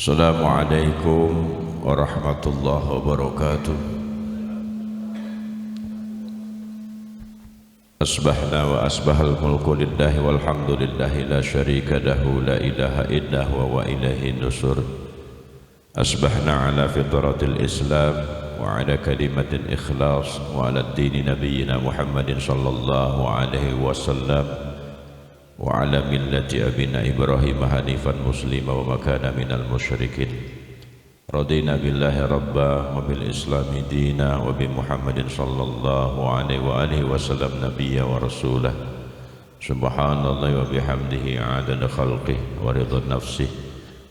Assalamualaikum warahmatullahi wabarakatuh. Asbahna wa asbahal mulku lillahi walhamdulillahi la syarika lahu la ilaha illa huwa wa ilaihi nusur. Asbahna ala fitratil islam wa ala kalimatil ikhlas wa ala dini nabiyyina Muhammadin sallallahu alaihi wasallam wa ala millati abina Ibrahim hanifan muslima wa makana minal musyrikin. Radina billahi rabba wa bil islami dina wa bi Muhammadin sallallahu alaihi wa alihi wasallam nabiyya wa rasulah. Subhanallahi wa bihamdihi adada khalqih wa ridha nafsih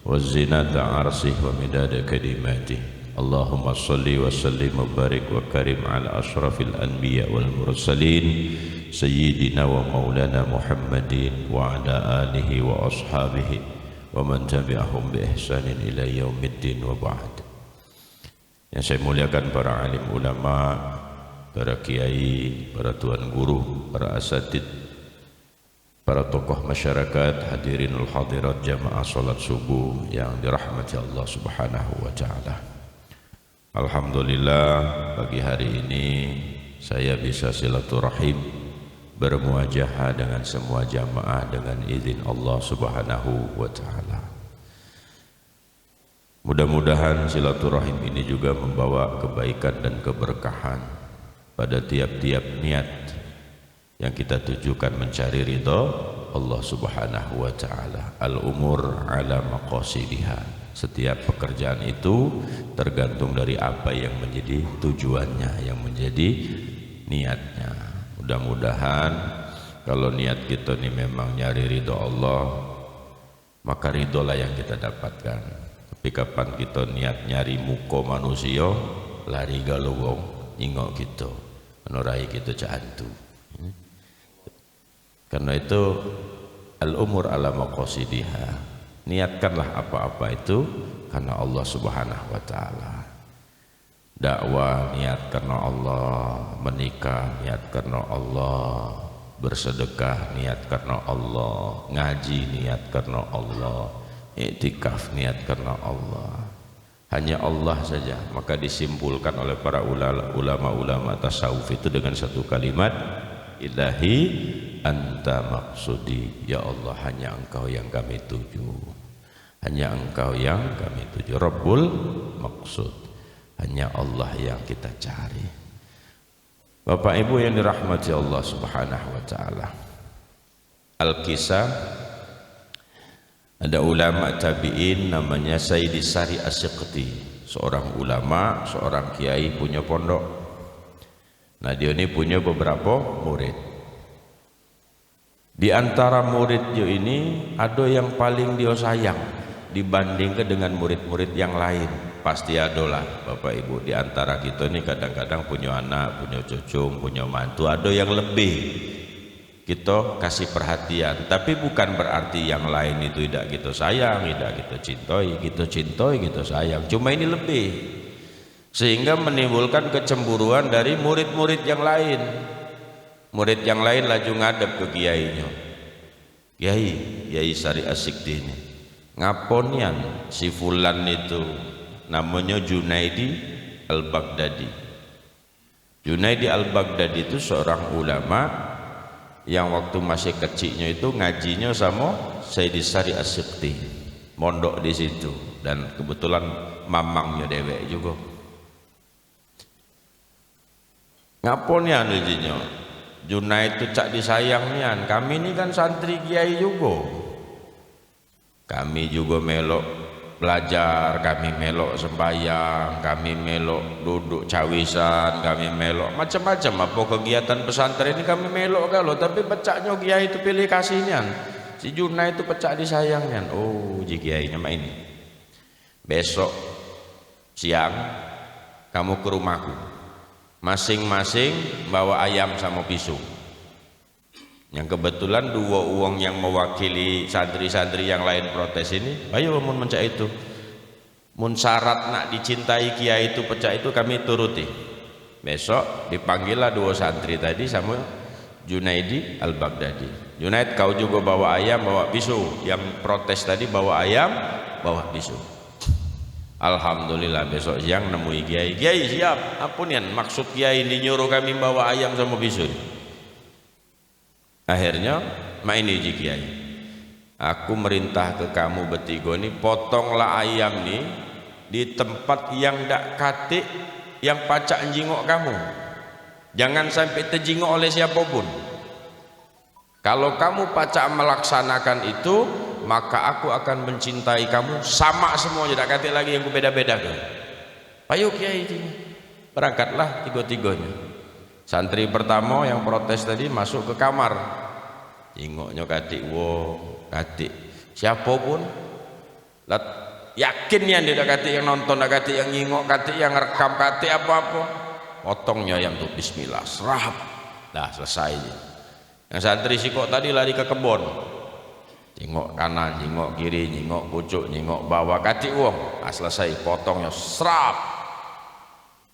wa zinata arshih wa midada kalimatih. Allahumma salli wa sallim wa barik wa karim ala ashrafil anbiya wal mursalin Sayyidina wa maulana Muhammadin wa ala alihi wa ashabihi wa man tabi'ahum bi ihsanin ila yaumiddin wa ba'd. Yang saya muliakan para alim ulama, para kiai, para tuan guru, para asatid, para tokoh masyarakat, hadirinul hadirat jamaah salat subuh yang dirahmati Allah Subhanahu wa taala. Alhamdulillah pagi hari ini saya bisa silaturahim bermuajahah dengan semua jamaah dengan izin Allah Subhanahu wa taala. Mudah-mudahan silaturahim ini juga membawa kebaikan dan keberkahan pada tiap-tiap niat yang kita tujukan mencari ridha Allah Subhanahu wa taala. Al-umur ala maqasidiha. Setiap pekerjaan itu tergantung dari apa yang menjadi tujuannya, yang menjadi niatnya. Mudah-mudahan kalau niat kita ini memang nyari ridho Allah, maka ridholah yang kita dapatkan. Tapi kapan kita niat nyari muka manusia, lari galowong ingok kita menurai kita cantu. Karena itu al-umur ala maqasidiha. Niatkanlah apa-apa itu karena Allah Subhanahu wa taala. Dakwah niat karena Allah, menikah niat karena Allah, bersedekah niat karena Allah, ngaji niat karena Allah, iktikaf niat karena Allah. Hanya Allah saja. Maka disimpulkan oleh para ulama-ulama tasawuf itu dengan satu kalimat, Ilahi anta maksudi, ya Allah hanya engkau yang kami tuju, hanya engkau yang kami tuju. Rabbul maksud, hanya Allah yang kita cari. Bapak Ibu yang dirahmati Allah Subhanahu wa taala. Al-Kisah, ada ulama tabi'in namanya Sayyidi Sari As-Siqti, seorang ulama, seorang kiai punya pondok. Nah dia ini punya beberapa murid. Di antara muridnya ini ada yang paling dia sayang dibandingkan dengan murid-murid yang lain. Pasti ada lah Bapak Ibu, di antara kita ini kadang-kadang punya anak, punya cucu, punya mantu, ada yang lebih kita kasih perhatian. Tapi bukan berarti yang lain itu tidak kita sayang, tidak kita cintai, kita sayang. Cuma ini lebih, sehingga menimbulkan kecemburuan dari murid-murid yang lain. Murid yang lain laju ngadep ke kiainya, Kiai Sari As-Siqti ini, ngaponian si fulan itu namanya Junaidi Al-Baghdadi. Junaidi Al-Baghdadi itu seorang ulama yang waktu masih kecilnya itu ngajinya sama Sayyidi Sari As-Siqti, mondok di situ, dan kebetulan mamangnya dewek juga. Ngaponian ujinya Junaid itu cak disayangnian, kami ini kan santri kiai juga, kami juga melok belajar, kami melok sembahyang, kami melok duduk cawisan, kami melok macam-macam apa kegiatan pesantren ini kami melok kalau, tapi pecaknya kiai itu pilih kasihnya, si Junai itu pecak disayangnya. Oh ji kiainya mah ini, besok siang kamu ke rumahku, masing-masing bawa ayam sama pisau. Yang kebetulan dua uang yang mewakili santri-santri yang lain protes ini, ayo mun mencak itu, mun syarat nak dicintai kiai itu pecah itu kami turuti. Besok dipanggillah dua santri tadi sama Junaidi Al-Baghdadi. Junaid, kau juga bawa ayam, bawa pisau. Yang protes tadi bawa ayam, bawa pisau. Alhamdulillah besok siang nemui kiai. Kiai siap, apunian maksud kiai ini nyuruh kami bawa ayam sama bisul. Akhirnya main uji kiai, aku merintah ke kamu bertiga ini, potonglah ayam nih di tempat yang ndak katik yang pacak jingok kamu, jangan sampai terjingok oleh siapapun. Kalau kamu pacak melaksanakan itu, maka aku akan mencintai kamu sama semuanya, tidak kata lagi yang beda-bedakan. Ayo kiai ini, berangkatlah tiga-tiganya. Santri pertama yang protes tadi masuk ke kamar, jingoknya katik wong, katik siapapun, yakinnya dia katik yang nonton, katik yang jingok, katik yang rekam, katik apa-apa, potongnya yang tuh bismillah, serap, dah selesai. Yang santri sikok tadi lari ke kebun, jingok kanan, jingok kiri, jingok pucuk, jingok bawah, katik wong, selesai, potongnya serap.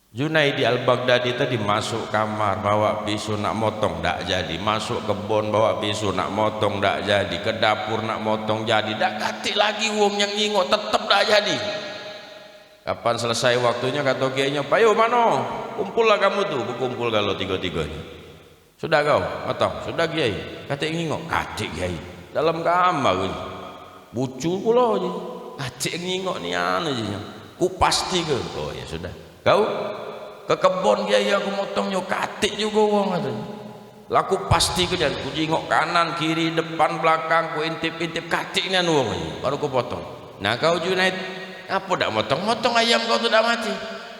Junaidi al-Baghdadi tadi masuk kamar bawa pisau nak motong, ndak jadi. Masuk kebun bawa pisau nak motong, ndak jadi. Ke dapur nak motong jadi, ndak katik lagi wong yang jingok, tetep ndak jadi. Kapan selesai waktunya kata kiainya, payo mano, kumpullah kamu tuh. Kumpul kalau tiga-tiganya. Sudah kau motong, sudah kiai, katik ngingok, katik kiai dalam kamar ini bucu pula aja, katik ngingok ni anu aja, ku pasti ke. Oh ya sudah, kau ke kebun kiai aku motongnya katik juga wong katanya, laku pasti ke dan ku jingok kanan kiri depan belakang, ku intip-intip katik ni anu wong baru ku potong. Nah kau Junaid apa dak motong ayam kau tu dak mati?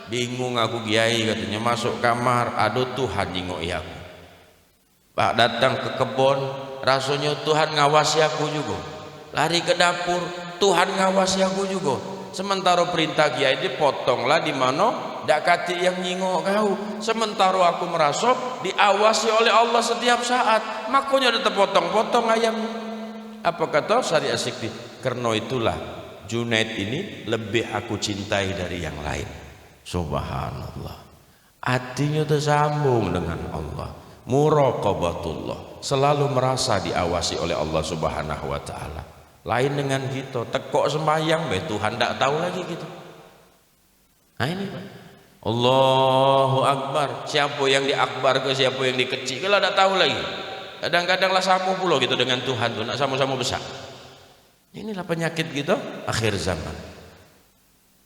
Bingung aku kiai katanya, masuk kamar aduh Tuhan jingok ya aku. Pak datang ke kebun, rasanya Tuhan ngawasi aku juga. Lari ke dapur, Tuhan ngawasi aku juga. Sementara perintah kiai dipotonglah di mana dak katik yang nyingok kau. Sementara aku merasa diawasi oleh Allah setiap saat. Makanya ada terpotong-potong ayam. Apa kata Syariah Sikti? Karena itulah Junaid ini lebih aku cintai dari yang lain. Subhanallah. Hatinya tersambung dengan Allah. Muraqabatullah, selalu merasa diawasi oleh Allah Subhanahu wa taala. Lain dengan kita, tekok sembahyang be Tuhan tak tahu lagi gitu. Nah ini Pak. Allahu Akbar, siapa yang diakbar ke siapa yang dikecil kalau tak tahu lagi. Kadang-kadang lah sama pula gitu dengan Tuhan tuh, nak sama-sama besar. Inilah penyakit kita akhir zaman.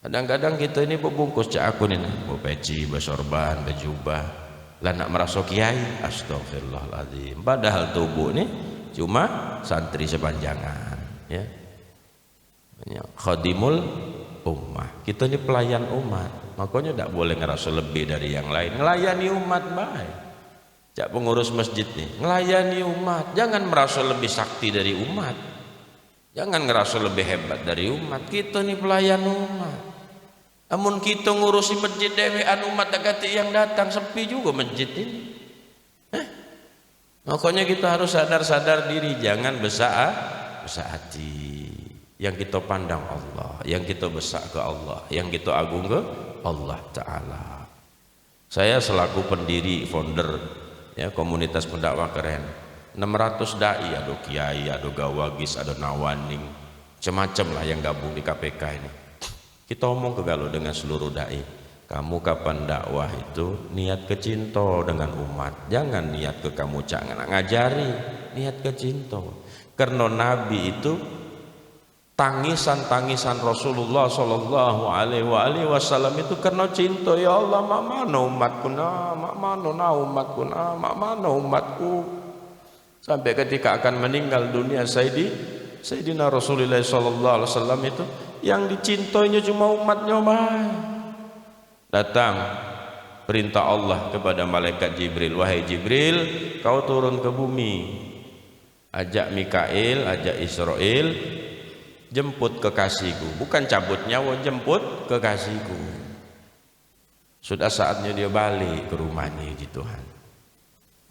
Kadang-kadang kita ini berbungkus cak aku nih, peci, bersorban, berjubah. Lah nak merasa kiai, astagfirullahaladzim. Padahal tubuh ini cuma santri sepanjangan, ya. Khadimul ummah. Kita ini pelayan umat, makanya tidak boleh ngerasa lebih dari yang lain. Ngelayani umat baik. Cak pengurus masjid nih, ngelayani umat. Jangan merasa lebih sakti dari umat. Jangan ngerasa lebih hebat dari umat. Kita ini pelayan umat. Namun kita ngurusi masjid dewean umat dekati yang datang, sepi juga masjid ini. Makanya kita harus sadar diri, jangan besar hati. Yang kita pandang Allah, yang kita besar ke Allah, yang kita agung ke Allah Ta'ala. Saya selaku pendiri, founder ya, komunitas pendakwah keren, 600 dai, ada kiai, ada gawagis, ada nawaning, macam-macam lah yang gabung di KPK ini. Kita omong ke galau dengan seluruh dai, kamu kapan dakwah itu niat kecinta dengan umat, jangan niat ke kamu jangan ngajari, niat kecinta. Karena Nabi itu tangisan Rasulullah Shallallahu Alaihi Wasallam itu karena cinta. Ya Allah, mak mana umatku, mak mana umatku, mak mana umatku. Sampai ketika akan meninggal dunia Sayyidina Rasulullah Shallallahu Alaihi Wasallam itu yang dicintainya cuma umatnya. Datang perintah Allah kepada malaikat Jibril, wahai Jibril, kau turun ke bumi, ajak Mikail, ajak Israel, jemput kekasihku, bukan cabut nyawa, jemput kekasihku. Sudah saatnya dia balik ke rumahnya di Tuhan.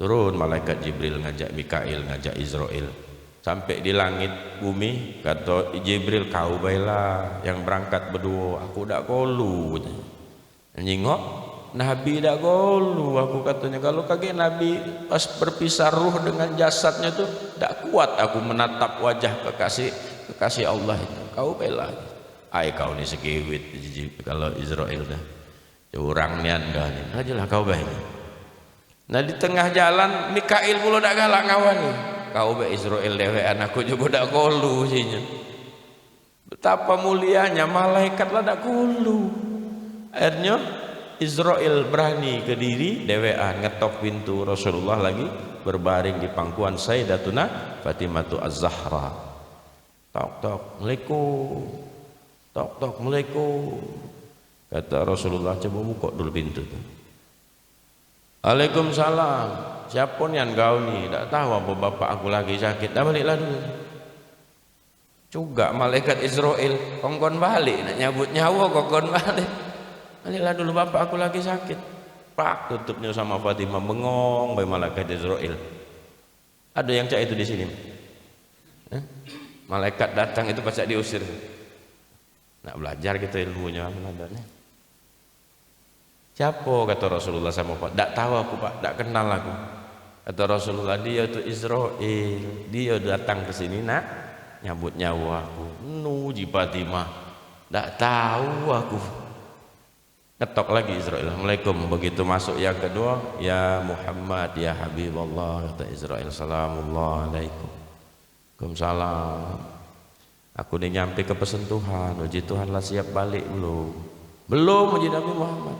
Turun malaikat Jibril ngajak Mikail, ngajak Israel. Sampai di langit bumi, kata Jibril, kau baiklah yang berangkat berdua, aku tak kolu. Nyingok, Nabi tak kolu, aku katanya. Kalau kaget Nabi pas berpisah ruh dengan jasadnya tuh tak kuat aku menatap wajah kekasih Allah itu. Kau baiklah. Ai kau ni sekewit kalau Israel dah curang nian dah ni ajalah kau baik. Nah di tengah jalan Mikail pula dak galak ngawan ni kau baik Israel dewean aku juga dak kolu sinya. Betapa mulianya malaikat lah dak kolu. Akhirnya Israel berani ke diri dewean ngetok pintu Rasulullah lagi berbaring di pangkuan Sayyidatuna Fatimatu Az-Zahra. Tok tok, Assalamualaikum. Tok tok, Assalamualaikum. Kata Rasulullah, coba buka dulu pintu tu. Waalaikumsalam. Siapa ni yang kau ni? Tak tahu apa bapak aku lagi sakit. Dah baliklah dulu. Juga malaikat Israel kongkon balik nak nyabut nyawa kongkon balik. Baliklah dulu bapak aku lagi sakit. Pak tutupnya sama Fatimah bengong by malaikat Israel. Ada yang cak itu di sini. Malaikat datang itu pasti diusir. Nak belajar gitu ilmunya adanya. Siapa kata Rasulullah sama Pak? Tak tahu aku Pak, tak kenal aku. Kata Rasulullah dia itu Israel. Dia datang ke sini nak nyabut nyawa aku. Nuji Fatimah. Tak tahu aku. Ketok lagi Israel. Assalamualaikum. Begitu masuk yang kedua, ya Muhammad, ya Habibullah, kata Israel. Assalamualaikum. Waalaikumsalam. Aku ni nyampe ke pesentuhan. Uji Tuhan lah siap balik belum? Belum uji Nabi Muhammad.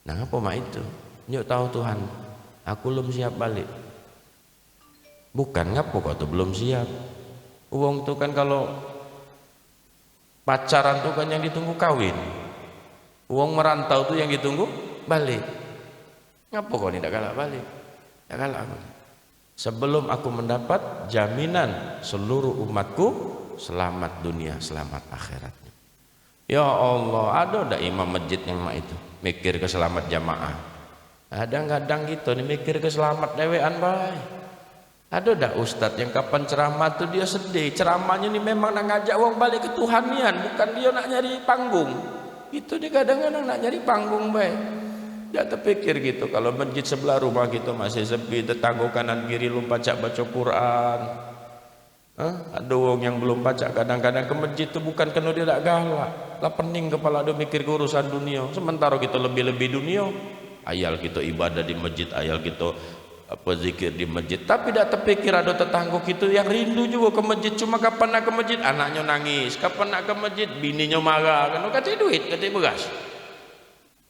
Nah apa mak itu? Nyuk tahu Tuhan. Aku belum siap balik. Bukan ngapo kau tu belum siap. Uang tu kan kalau pacaran tu kan yang ditunggu kawin. Uang merantau tu yang ditunggu balik. Ngapo kau ni tak galak balik? Tak galak aku. Sebelum aku mendapat jaminan seluruh umatku selamat dunia, selamat akhiratnya. Ya Allah, ada tak imam masjid yang mak itu mikir ke selamat jamaah? Kadang-kadang gitu nih mikir ke selamat dewean baik. Ada tak ustadz yang kapan ceramah tuh dia sedih, ceramahnya ini memang nak ngajak orang balik ke Tuhanian, bukan dia nak nyari panggung. Itu dia kadang-kadang nak nyari panggung baik. Dia terpikir gitu, kalau masjid sebelah rumah kita masih sepi, tetangga kanan kiri lu baca Quran. Ada orang yang belum baca kadang-kadang ke masjid itu bukan karena dia tak galak, lah pening kepala dia mikir ke urusan dunia. Sementara kita lebih-lebih dunia, ayal kita ibadah di masjid, ayal kita apa zikir di masjid, tapi tak terpikir ada tetangga kita yang rindu juga ke masjid, cuma kapan nak ke masjid anaknya nangis, kapan nak ke masjid bininya marah, kan kata duit, kata beras.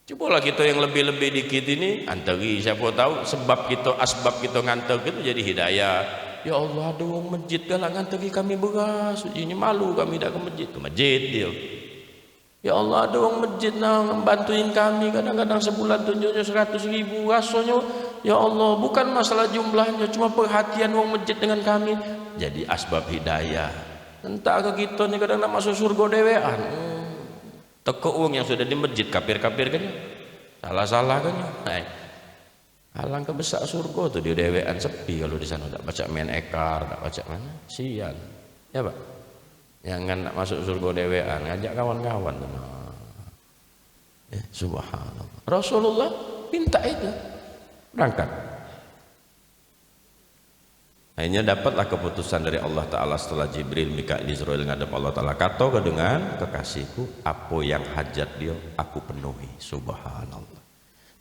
Cobalah kita yang lebih-lebih dikit ini antari, siapa tahu sebab kita, asbab kita ngantar gitu jadi hidayah. Ya Allah, ada orang masjid galak ngantari kami beras, ini malu kami tak ke masjid dia. Ya Allah, ada orang masjid nak bantuin kami, kadang-kadang sebulan tunjuknya 100.000, rasanya ya Allah bukan masalah jumlahnya, cuma perhatian orang masjid dengan kami, jadi asbab hidayah. Entah ke kita ni kadang nak masuk surga dewean. Teko uang yang sudah di masjid kapir-kapir kan, salah-salah kan. Halang ke besar surga tuh dia dewean sepi kalau di sana tak baca main ekar, tak baca mana sian. Ya Pak. Jangan nak masuk surga dewean, ngajak kawan-kawan tuh. Ya, subhanallah. Rasulullah minta itu. Berangkat. Akhirnya dapatlah keputusan dari Allah Ta'ala setelah Jibril, Mikail, Israel ngadep Allah Ta'ala. Kata dengan kekasihku, apa yang hajat dia aku penuhi. Subhanallah.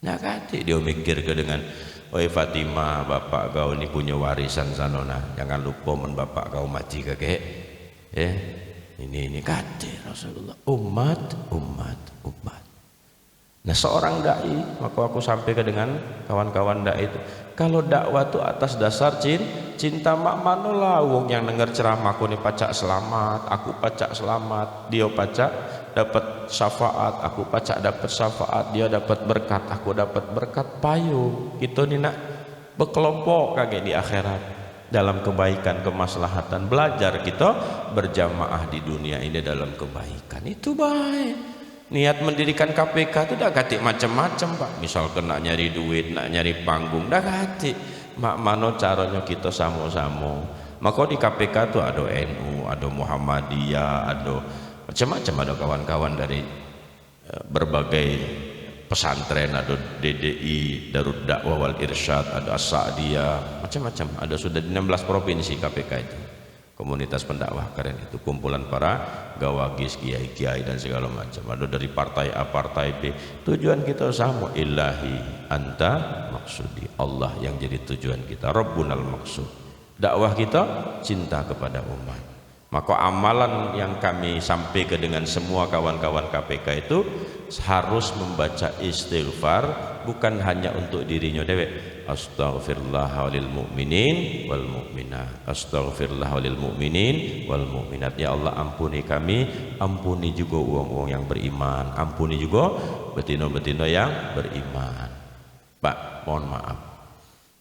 Nah kata dia mikir ke dengan, oi Fatimah, bapak kau ini punya warisan sanona, jangan lupa men bapak kau mati kakek. Ini kata Rasulullah, umat. Nah seorang dai, maka aku sampai ke dengan kawan-kawan dai itu, kalau dakwah itu atas dasar cinta mak manolah wong yang dengar ceramahku ini pacak selamat, aku pacak selamat, dia pacak dapat syafaat, aku pacak dapat syafaat, dia dapat berkat, aku dapat berkat, payu kita ni nak berkelompok kagak di akhirat dalam kebaikan, kemaslahatan, belajar kita berjamaah di dunia ini dalam kebaikan, itu baik. Niat mendirikan KPK itu dah katik macam-macam Pak, misal kena nyari duit, nak nyari panggung, dah katik mak mano caranya kita sama-sama. Maka di KPK itu ada NU, ada Muhammadiyah, ada macam-macam, ada kawan-kawan dari berbagai pesantren, ada DDI, Darud Dakwah wal Irsyad, ada As-Sa'diyah, macam-macam, ada sudah di 16 provinsi KPK itu. Komunitas pendakwah keren itu, kumpulan para gawagis, kiai-kiai dan segala macam. Ada dari partai A, partai B. Tujuan kita sama, ilahi anta maksudi, Allah yang jadi tujuan kita, Rabbunal maksud. Dakwah kita cinta kepada umat. Maka amalan yang kami sampaikan dengan semua kawan-kawan KPK itu harus membaca istighfar, bukan hanya untuk dirinya dewek. Astaghfirullah walil mu'minin wal mu'minat, astaghfirullah walil mu'minin wal mu'minat. Ya Allah, ampuni kami, ampuni juga uang-uang yang beriman, ampuni juga betina-betina yang beriman. Pak, mohon maaf,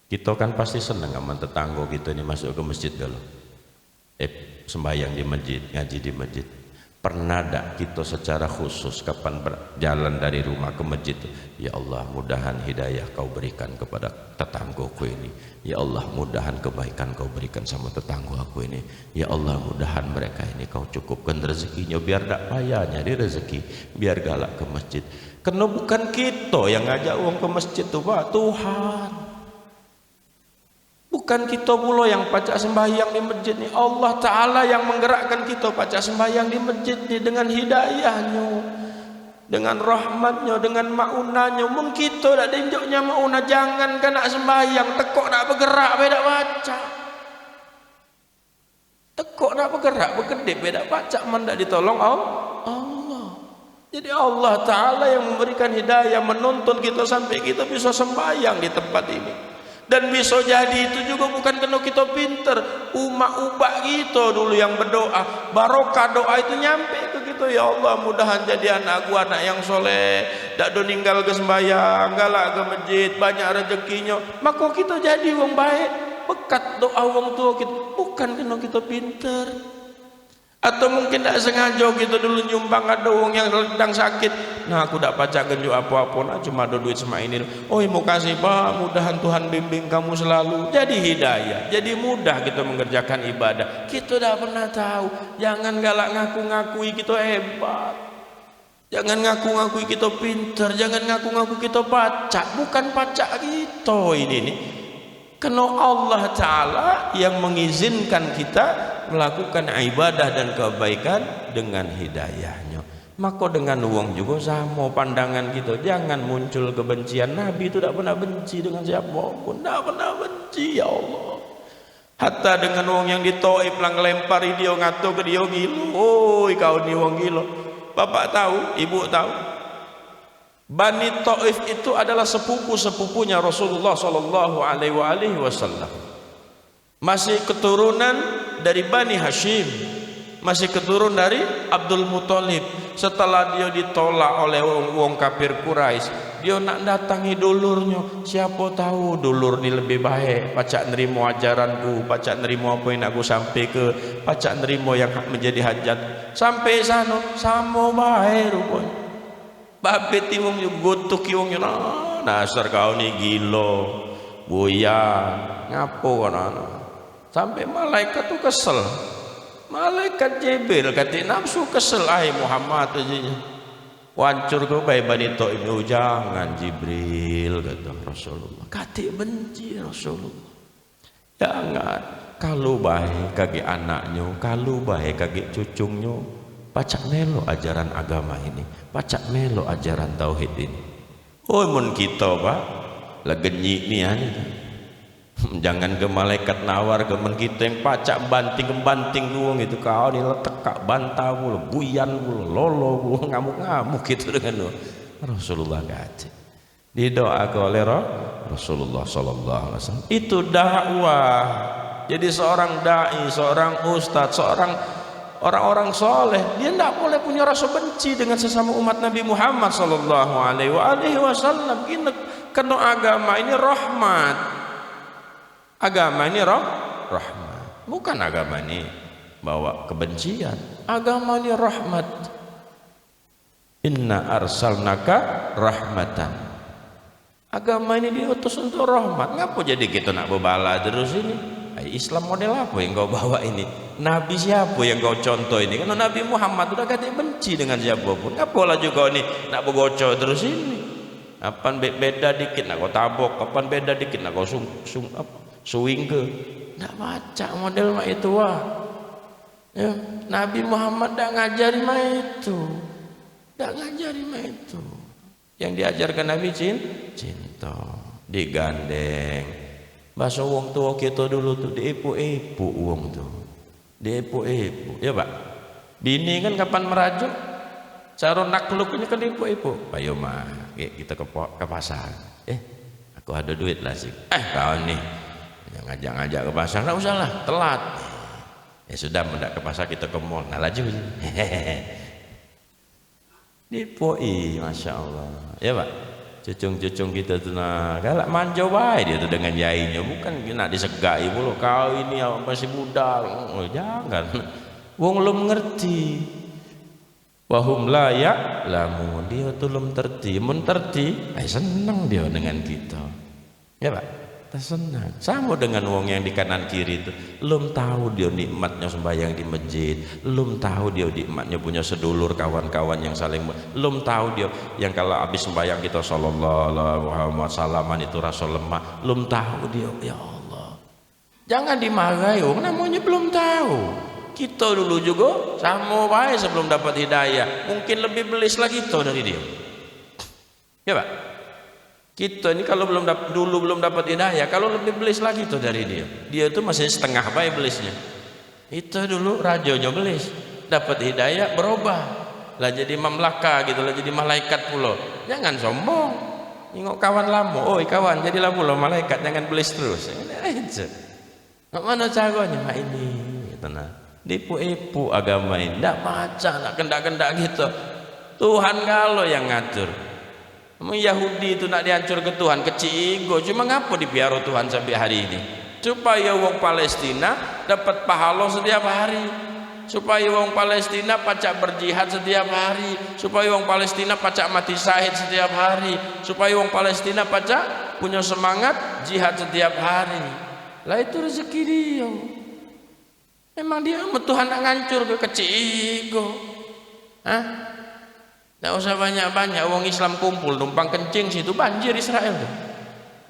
kita kan pasti senang sama tetangga kita ini masuk ke masjid dulu, sembahyang di masjid, ngaji di masjid. Pernah tak kita secara khusus kapan berjalan dari rumah ke masjid, ya Allah, mudahan hidayah kau berikan kepada tetanggaku ini, ya Allah, mudahan kebaikan kau berikan sama tetanggaku ini, ya Allah, mudahan mereka ini kau cukupkan rezekinya, biar tak payah nyari rezeki, biar galak ke masjid. Karena bukan kita yang ngajak uang ke masjid tuh Pak, Tuhan. Bukan kita pula yang pacak sembahyang di masjid ni, Allah Ta'ala yang menggerakkan kita pacak sembahyang di masjid ni dengan hidayahnya, dengan rahmatnya, dengan maunanya. Mungkin kita tak denjoknya maunah, jangan kan nak sembahyang, tekok nak bergerak beda baca, tekok nak bergerak berkedip beda baca, mandak ditolong Allah. Jadi Allah Ta'ala yang memberikan hidayah, menuntun kita sampai kita bisa sembahyang di tempat ini. Dan bisa jadi itu juga bukan karena kita pinter, umak-ubak kita dulu yang berdoa, barokah doa itu nyampe ke kita. Ya Allah, mudahan jadi anak gua anak yang soleh, tak do ninggal ke sembahyang, galak ke masjid, banyak rezekinya. Maka kita jadi wong baik berkat doa wong tua kita, bukan karena kita pinter. Atau mungkin tak sengaja kita dulu nyumbang ada wong yang sedang sakit, nah aku tak pacak genjuk apa-apa, nah cuma ada duit sama ini. Oh, mau kasih Pak, mudahan Tuhan bimbing kamu selalu. Jadi hidayah, jadi mudah kita mengerjakan ibadah. Kita tak pernah tahu. Jangan galak ngaku-ngakui kita hebat, jangan ngaku-ngakui kita pinter, jangan ngaku-ngaku kita pacak. Bukan pacak kita ini nih. Karena Allah Ta'ala yang mengizinkan kita melakukan ibadah dan kebaikan dengan hidayahnya. Maka dengan uang juga sama pandangan kita, jangan muncul kebencian. Nabi itu tidak pernah benci dengan siapapun, tidak pernah benci, ya Allah. Hatta dengan uang yang di Taif lang lempari dia, ngato ke dia gila. Oh, kau ni uang gila. Bapak tahu, ibu tahu, Bani Taif itu adalah sepupu-sepupunya Rasulullah sallallahu alaihi wasallam. Masih keturunan dari Bani Hashim, masih keturunan dari Abdul Muthalib. Setelah dia ditolak oleh wong kafir Quraisy, dia nak datangi dulurnya. Siapa tahu dulur ni lebih baik, pacak nerimo ajaranku, pacak nerimo apa yang aku sampai ke, pacak nerimo yang menjadi hajat. Sampai sana sama baik rupanya. Babet wong yo gotuk wong yo, dasar kau ni gila, buaya, ngapo kana. Sampai malaikat tu kesel. Malaikat Jibril kata nafsu kesel, ai Muhammad aja. Wancur ke bae Bani Taif, jangan Jibril, kata Rasulullah. Kata benci Rasulullah. Jangan. Kalau baik kaki anaknya, kalau baik kaki cucunya, pacak melo ajaran agama ini, pacak melo ajaran tauhid ini. Oh, mun kita Pak lah genyi ni ani. Jangan ke malaikat nawar ke men kita yang pacak banting luang itu, kau ni tekak bantah mulu, buyan mulu, lolo mulu, ngamuk-ngamuk gitu dengan Rasulullah kata. Didoakan oleh Rasulullah sallallahu alaihi wasallam. Itu dakwah. Jadi seorang dai, seorang ustadz, seorang orang-orang soleh, dia tidak boleh punya rasa benci dengan sesama umat Nabi Muhammad sallallahu alaihi wasallam. Karena agama ini rahmat, agama ini rahmat, bukan agama ini bawa kebencian. Agama ini rahmat. Inna arsalnaka rahmatan. Agama ini diutus untuk rahmat. Ngapa jadi kita nak berbala terus ini? Islam model apa yang kau bawa ini? Nabi siapa yang kau contoh ini? Karena Nabi Muhammad sudah kata benci dengan siapapun. Apalah juga ini nak bergocok terus ini? Kapan beda dikit nak kau tabok, kapan beda dikit nak kau swing ke? Nak baca model mak itu wah. Ya, Nabi Muhammad dak ngajari mah itu. Dak ngajari mah itu. Yang diajarkan Nabi cinta, digandeng. Bahasa wong tua kita dulu tuh diepu-epu wong tuh. Diepu-epu, ya Pak. Bini kan kapan merajuk? Cara nakluknya kan diepu-epu. Ayo mah, kita ke pasar. Aku ada duit lah sih. Kau nih, ngajak-ngajak ke pasar, nggak usah lah, telat. Ya sudah, mendak ke pasar kita ke mall. Nah laju. Dipoi, masya Allah. Ya Pak, cucung-cucung kita tuh nah, galak manja wae dia tuh dengan yainya, bukan nak disegai mulu. Kau ini masih muda, oh, jangan. Wong belum ngerti. Wahum la ya'lamun, dia tuh belum terti, mun terti, senang dia dengan kita. Ya Pak, senang. Sama dengan wong yang di kanan kiri itu, belum tahu dia nikmatnya sembahyang di masjid, belum tahu dia nikmatnya punya sedulur kawan-kawan yang saling, belum tahu dia yang kalau habis sembahyang kita sallallahu alaihi wasallam itu rasa lemah, belum tahu dia. Ya Allah, jangan dimarahi, wong namanya belum tahu. Kita dulu juga sama baik sebelum dapat hidayah, mungkin lebih belis lagi kita dari dia. Ya Pak, kita ini kalau belum dapat hidayah, kalau lebih belis lagi tuh dari dia. Dia itu masih setengah baik belisnya. Itu dulu rajonya belis, dapat hidayah berubah lah jadi mamlaka gitu lah, jadi malaikat pula. Jangan sombong, nengok kawan lama, oi kawan jadilah pula malaikat, jangan belis terus. Mana caranya mak ini? Tenang. Dipu-ipu agama ini, ndak baca, ndak kendak-kendak gitu. Tuhan kalau yang ngatur. Yahudi itu nak dihancur ke Tuhan, kecigo. Cuma ngapa dipiara Tuhan sampai hari ini? Supaya wong Palestina dapat pahala setiap hari. Supaya wong Palestina pacak berjihad setiap hari. Supaya wong Palestina pacak mati syahid setiap hari. Supaya wong Palestina pacak punya semangat jihad setiap hari. Lah itu rezeki dia. Memang dia sama Tuhan nak ngancur ke kecigo. Nggak usah banyak-banyak. Wong Islam kumpul numpang kencing situ banjir Israel tuh.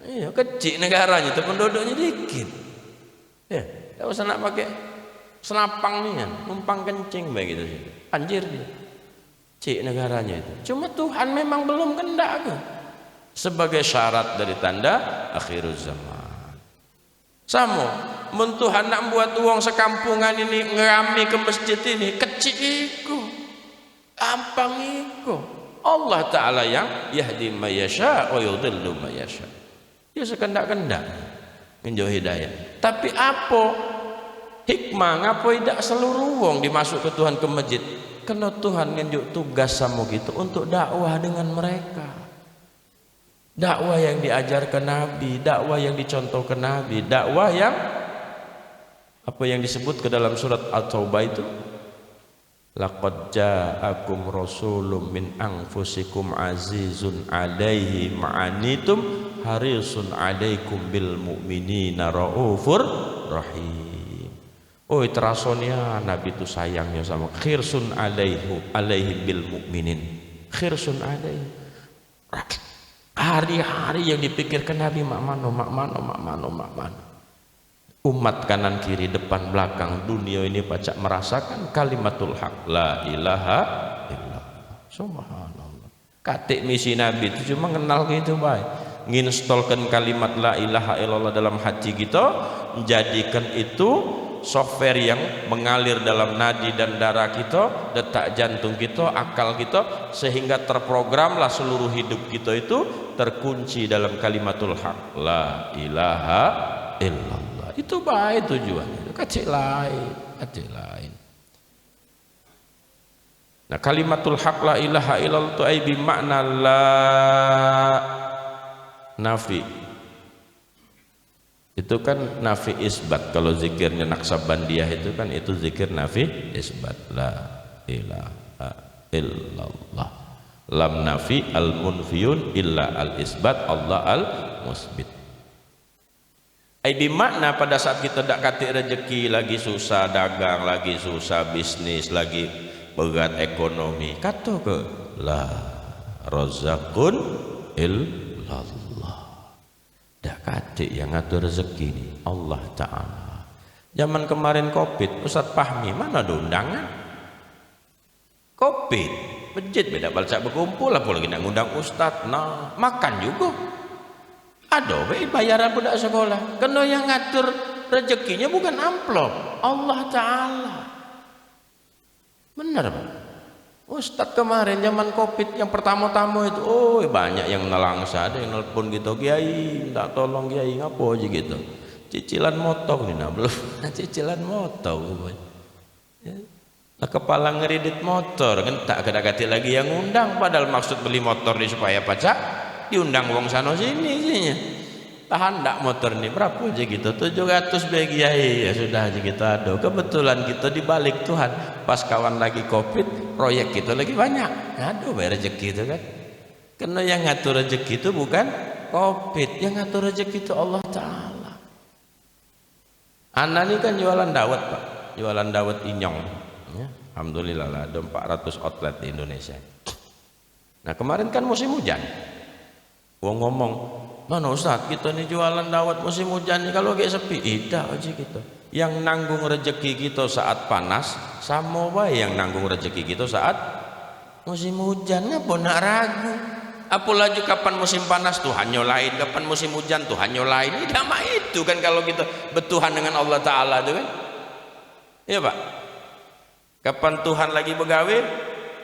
Iya, kecil negaranya tuh, penduduknya dikit. Ya, nggak usah nak pakai senapang nih kan, numpang kencing begitu sih. Banjir dia. Cik negaranya itu. Cuma Tuhan memang belum kendak ke. Sebagai syarat dari tanda akhir zaman. Sama, mun Tuhan nak buat uang sekampungan ini ngerami ke masjid ini kecil iku, gampang iku. Allah Ta'ala yang yahdi mayasya wa yudhillu mayasya. Dia sekendak-kendak menjauh hidayah. Tapi apa hikmah ngapa tidak seluruh wong dimasuk ke Tuhan ke masjid? Karena Tuhan nunjuk tugas sama kita untuk dakwah dengan mereka. Dakwah yang diajarkan Nabi, dakwah yang dicontohkan Nabi, dakwah yang apa yang disebut ke dalam surat At-Taubah itu, laqad ja'akum rasulun min anfusikum azizun 'alaihi ma'anitum harisun 'alaikum bil mu'minina raufur rahim. Oh terasonya Nabi itu sayangnya sama khirsun 'alaihi bil mu'minin, khirsun 'alaihi. Hari-hari yang dipikirkan Nabi mak mano. Umat kanan kiri depan belakang dunia ini pacak merasakan kalimatul haq la ilaha illallah. Subhanallah. Katik misi Nabi itu cuma kenal gitu baik. Nginstolkan kalimat la ilaha illallah dalam hati kita, menjadikan itu software yang mengalir dalam nadi dan darah kita, detak jantung kita, akal kita, sehingga terprogramlah seluruh hidup kita itu terkunci dalam kalimatul haq la ilaha illallah. Itu baik tujuannya, kecil lain. Nah kalimatul haq la ilaha illallah itu bi makna la nafi. Itu kan nafi isbat. Kalau zikirnya Naksabandiyah itu kan itu zikir nafi isbat, la ilaha illallah. Lam nafi al munfiyun illa al isbat, Allah al musbit. Di makna pada saat kita tak katik rezeki, lagi susah dagang, lagi susah bisnis, lagi berat ekonomi, kata ke la razaqun illallah. Dak katik yang ngatur rezeki ini Allah Ta'ala. Zaman kemarin Covid, Ustadz Fahmi mana ada undangan? Covid, masjid beda balsak berkumpul, apalagi nak ngundang Ustadz. Nah, makan juga. Ada bayaran budak sekolah. Kena yang ngatur rezekinya bukan amplop, Allah Ta'ala. Benar Pak. Ustadz kemarin zaman Covid yang pertama-tama itu, banyak yang nelangsa, ada yang nelpon gitu, Kiai, minta tolong Kiai, ngapa aja gitu. Cicilan motor nih, nah belum cicilan motor. Ya. Nah, kepala ngeridit motor, kan tak kadang-kadang lagi yang undang, padahal maksud beli motor ini supaya pajak, diundang wong sana sini sihnya. Tahan ndak motor nih berapa aja gitu, 700 bagi Kiai, ya sudah aja kita ada. Kebetulan kita dibalik Tuhan, pas kawan lagi Covid, proyek kita lagi banyak. Aduh, bayar rezeki itu kan. Karena yang ngatur rezeki itu bukan Covid, yang ngatur rezeki itu Allah Ta'ala. Anak ini kan jualan dawet Pak, jualan dawet inyong. Ya, alhamdulillah lah, ada 400 outlet di Indonesia. Nah kemarin kan musim hujan. Wong ngomong, mana Ustadz kita nih jualan dawet musim hujan nih, kalau kayak sepi, tidak aja gitu. Yang nanggung rezeki kita saat panas, sama baik yang nanggung rezeki kita saat musim hujan. Ngapa nak ragu? Apalagi kapan musim panas Tuhan nyolain, kapan musim hujan Tuhan nyolain. Tidak mah itu kan kalau kita bertuhan dengan Allah Ta'ala itu kan. Iya Pak. Kapan Tuhan lagi begawe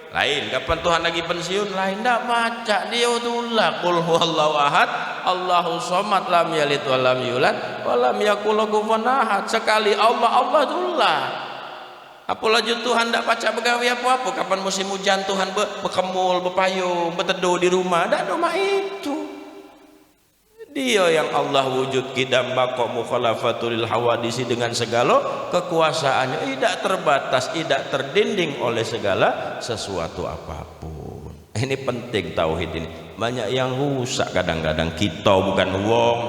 lain, kapan Tuhan lagi pensiun lain. Tidak baca dia tullah qul huwallahu ahad Allahu somad lam yalid wa lam yulad wa lam yakul lahu kufuwan ahad. Sekali Allah, Allah tullah. Apalagi Tuhan tidak baca begawe apa-apa. Kapan musim hujan Tuhan berkemul, berpayung, berteduh di rumah. Tidak ada itu. Dia yang Allah wujud kidam baqo mukhalafatul hawadisi dengan segala kekuasaannya, tidak terbatas, tidak terdinding oleh segala sesuatu apapun. Ini penting tauhid ini. Banyak yang rusak kadang-kadang, kita bukan wong.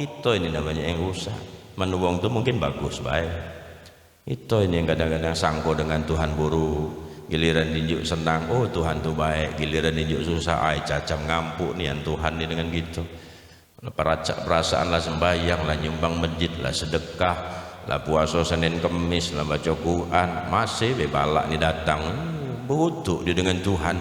Itu ini namanya yang rusak. Man wong itu mungkin bagus baik. Itu ini yang kadang-kadang sangko dengan Tuhan buruk. Giliran ninjuk senang, oh Tuhan tuh baik. Giliran ninjuk susah, ay cacam ngampuk nih yang Tuhan nih dengan gitu. Perasaan lah sembahyang lah, nyumbang masjid lah, sedekah lah, puasa Senin Kemis lah, baca Quran, masih bebalak nih datang berhutuk dia dengan Tuhan.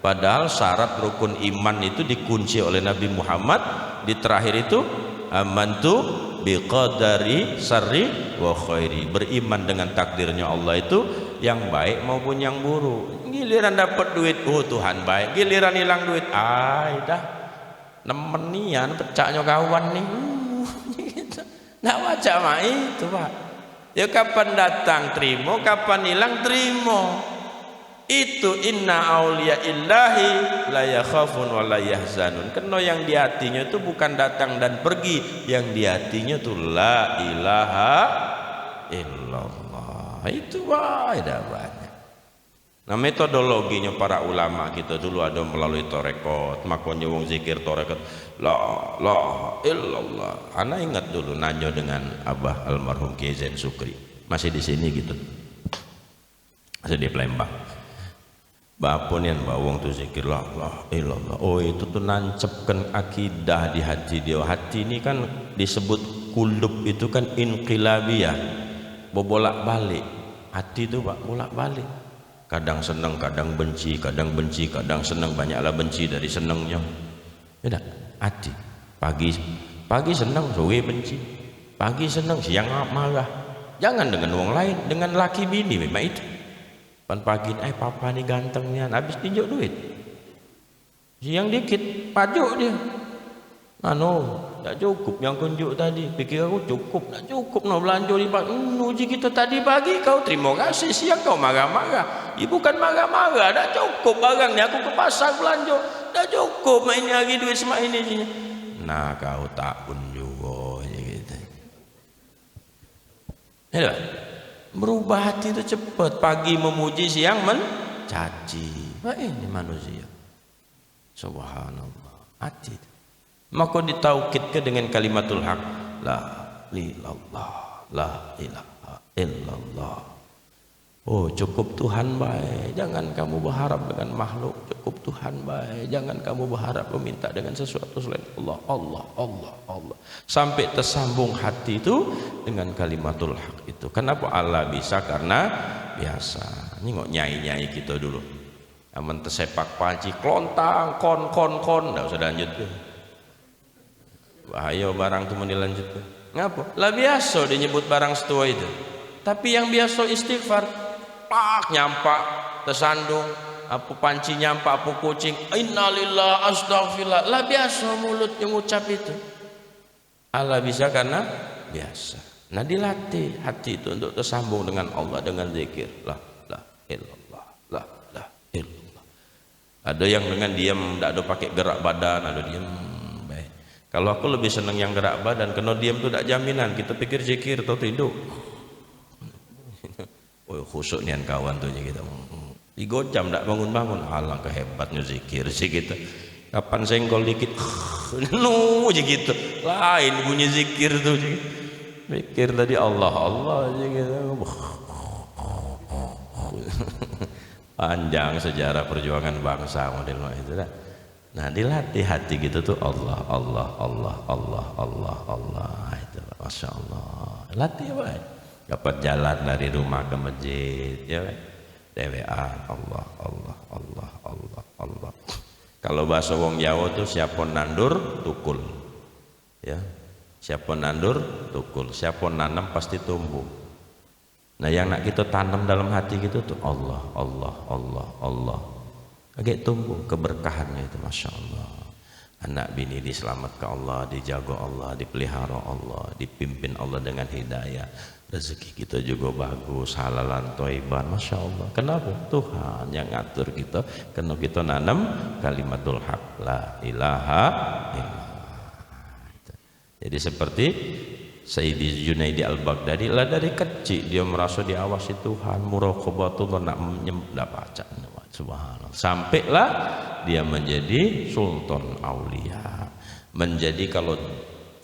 Padahal syarat rukun iman itu dikunci oleh Nabi Muhammad di terakhir itu, amantu biqadari syarri wa khairi, beriman dengan takdirnya Allah itu yang baik maupun yang buruk. Giliran dapat duit, oh Tuhan baik. Giliran hilang duit, dah nemenian pecahnya kawan nih. Gitu. Nggak baca mah itu Pak. Ya kapan datang terima, kapan hilang terima. Itu inna auliya illahi la yakhafun wa la yahzanun. Karena yang di hatinya itu bukan datang dan pergi, yang di hatinya itu la ilaha illallah. Itu ada banyak. Nah metodologinya para ulama kita dulu ada melalui torekot, makanya wong zikir torekot la illallah. Ana ingat dulu nanya dengan Abah almarhum Kiai Zain Sukri, masih di sini gitu, masih di Palembang. Bapun yang bawang tuh zikir la illallah. Oh itu tuh nancepkan akidah di hati dia. Hati ini kan disebut kulub itu kan inqilabiyah, bolak balik. Hati itu Pak bolak balik. Kadang senang, kadang benci, kadang senang, banyaklah benci dari senangnya. Beda hati. Pagi senang, sore benci. Pagi senang, siang marah. Jangan dengan orang lain, dengan laki bini memang itu. Pan pagi, papa nih gantengnya, habis tinjuk duit. Siang dikit, pajuk dia. Tak cukup yang kunjuk tadi. Pikir aku cukup, tak cukup no belanja di pagi. Uji kita tadi pagi kau terima kasih, siang kau marah-marah. Bukan marah-marah, tak cukup barangnya. Aku ke pasar belanja, tak cukup main lagi duit semak ini. Nah kau tak pun juga gitu. Ya, berubah hati itu cepat. Pagi memuji, siang mencaci. Ini manusia. Subhanallah. Hati itu. Maka ditaukidkan dengan kalimatul haq, la ilallah, la ilaha illallah. Oh, cukup Tuhan baik, jangan kamu berharap dengan makhluk. Cukup Tuhan baik, jangan kamu berharap meminta dengan sesuatu selain Allah. Allah, Allah, Allah. Sampai tersambung hati itu dengan kalimatul haq itu. Kenapa Allah bisa? Karena biasa. Nengok nyai-nyai kita dulu. Aman tersepak panci, klontang, kon, enggak usah lanjut ke. Bahaya barang tu dilanjut ke. Ngapa? Lah biasa dia nyebut barang setua itu. Tapi yang biasa istighfar, pak nyampak tersandung, apa panci nyampak, apa kucing, innalillah astaghfirullah. Lah biasa mulut yang ucap itu. Allah bisa karena biasa. Nah, dilatih hati itu untuk tersambung dengan Allah dengan zikir. La ilallah, la ilallah. Ada yang dengan diam, tidak ada pakai gerak badan, ada diam. Baik. Kalau aku lebih senang yang gerak badan, kena diam itu tidak jaminan. Kita pikir zikir atau tidur. Oh, khusuk nian kawan tuh kita. 3 jam tidak bangun-bangun. Alangkah hebatnya zikir sih kita. Kapan senggol dikit, aja gitu. Lain bunyi zikir tuh. Pikir tadi Allah aja gitu. Panjang sejarah perjuangan bangsa model itu dah. Nah, dilatih hati gitu tuh Allah itu, masya Allah. Latih baik. Dapat jalan dari rumah ke masjid, ya kan? DWA Allah. Kalau bahasa wong Jawa tuh siapa nandur tukul, ya. Siapa nandur tukul, siapa nanam pasti tumbuh. Nah, yang nak kita tanam dalam hati gitu tuh Allah. Agak tumbuh keberkahannya itu, masya Allah. Anak bini diselamatkan Allah, dijaga Allah, dipelihara Allah, dipimpin Allah dengan hidayah. Rezeki kita juga bagus, halalan thayyiban, masya Allah. Kenapa? Tuhan yang ngatur kita, karena kita nanam kalimatul haq, la ilaha illallah. Jadi seperti Sayyidi Junaidi al-Baghdadi lah, dari kecil dia merasa diawasi Tuhan, muraqabatullah, nak baca, subhanallah. Sampailah dia menjadi sultan aulia, menjadi kalau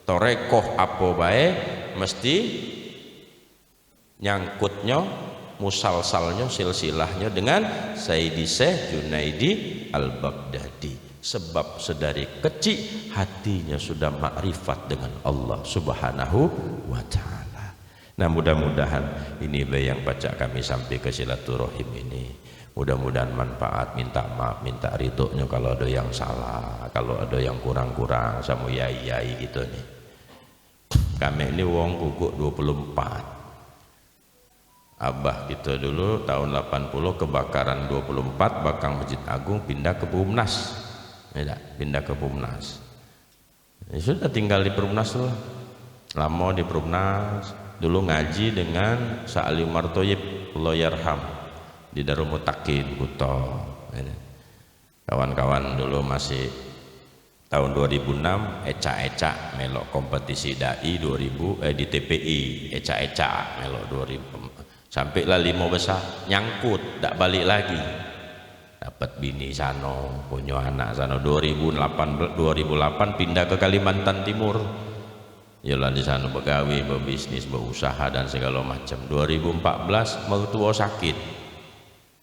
torekoh apa baik mesti nyangkutnya, musalsalnya, silsilahnya dengan Sayyidi Syekh Junaidi al-Baghdadi. Sebab sedari kecil hatinya sudah makrifat dengan Allah subhanahu wa ta'ala. Nah, mudah-mudahan ini yang baca kami sampai ke silaturahim ini, mudah-mudahan manfaat. Minta maaf, minta ridhonya kalau ada yang salah, kalau ada yang kurang-kurang sama yai-yai gitu nih. Kami ini wong guguk 24. Abah kita dulu tahun 80 kebakaran 24, bakang Masjid Agung, pindah ke Bumnas. Ya, pindah ke Bumnas. Ya, sudah tinggal di Bumnas tuh. Lama di Bumnas. Dulu ngaji dengan Sa'ali Umar Thoyib, Allah yarham, di Darul Mutakin Buto. Ya. Kawan-kawan dulu masih tahun 2006 eca-eca melok kompetisi dai 2000 di TPI, eca-eca melok 2000. Sampailah 5 besar, nyangkut, tak balik lagi. Dapat bini sano, punya anak sano. 2008 pindah ke Kalimantan Timur. Yalah di sana begawi, berbisnis, berusaha dan segala macam. 2014 mertua sakit,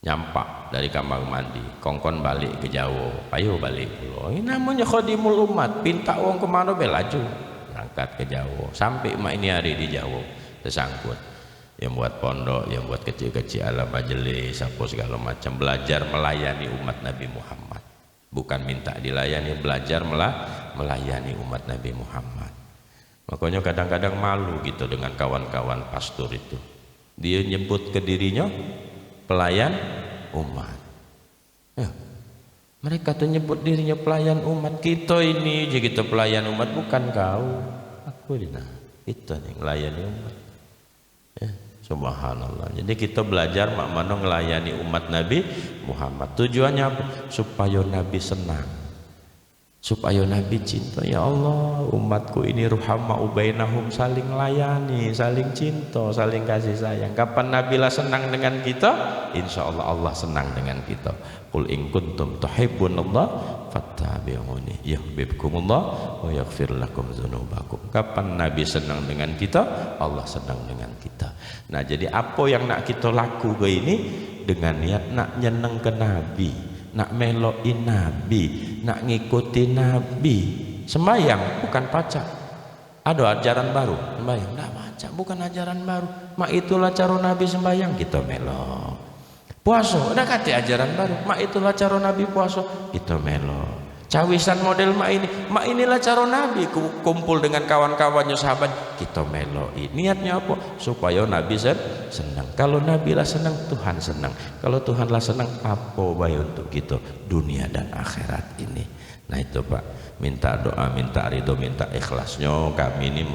nyampak dari kamar mandi, kongkon balik ke Jawa. Ayo balik pulau. Ini namanya khadimul umat, pinta uang kemana belaju, berangkat ke Jawa. Sampai mak ini hari di Jawa tersangkut. Yang buat pondok, yang buat kecil-kecil ala majelis, apa segala macam, belajar melayani umat Nabi Muhammad. Bukan minta dilayani, belajar melayani umat Nabi Muhammad. Makanya kadang-kadang malu gitu dengan kawan-kawan pastor itu. Dia nyebut ke dirinya pelayan umat. Ya, mereka tuh nyebut dirinya pelayan umat. Kita ini aja kita pelayan umat, bukan kau. Aku ini, kita nih melayani umat. Ya. Subhanallah. Jadi kita belajar mak mano ngelayani umat Nabi Muhammad. Tujuannya apa? Supaya Nabi senang, supaya Nabi cinta. Ya Allah, umatku ini ruhama ubainahum, saling layani, saling cinta, saling kasih sayang. Kapan Nabi lah senang dengan kita, insya Allah Allah senang dengan kita. Qul in kuntum tuhibbunallah fattabi'uni. fattabi'uni yuhibbukumullah wa yaghfir lakum dzunubakum. Kapan Nabi senang dengan kita, Allah senang dengan kita. Nah, jadi apa yang nak kita laku ke ini dengan niat nak nyeneng ke Nabi, nak meloin Nabi, nak ngikuti Nabi. Sembayang bukan pacak. Ada ajaran baru, sembayang enggak pacak, bukan ajaran baru. Mak itulah cara Nabi sembayang, kita melo. Puasa, ada kata ajaran baru. Mak itulah cara Nabi puasa, kita melo. Cawisan model mak inilah cara Nabi kumpul dengan kawan-kawannya sahabat, kita melo. Niatnya apa? Supaya Nabi senang. Kalau Nabi lah senang, Tuhan senang. Kalau Tuhan lah senang, apa baik untuk kita dunia dan akhirat ini. Nah itu Pak, minta doa, minta ridho, minta ikhlasnya. Kami ini